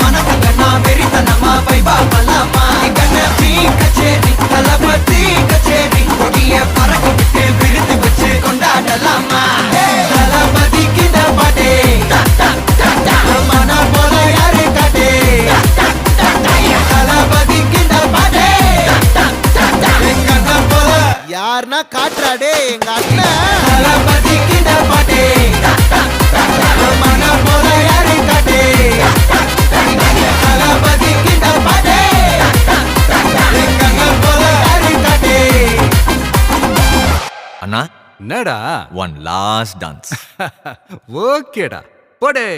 மனசுகண்ணா வெறித்தனமா வைபா பலாமா கண்ணபி கச்சேரி தளபதி கச்சேரி கொடிய பறக்க விட்டு விருது வச்சு கொண்டாடலாமா தளபதி கிட்ட பாட்டே மன போல யாரு காட்டே தளபதி கிட்ட பாட்டே கண்ண போல யாருன்னா காட்டுறாடே எங்க அண்ணன். தளபதி கிட்ட பாட்டே மன போல யாரு காட்டே தளபதி கிட்ட பாட்டே கண்ண போல யாரு காட்டே. அண்ணா என்னடா ஒன் லாஸ்ட் டான்ஸ். ஓகேடா போடே.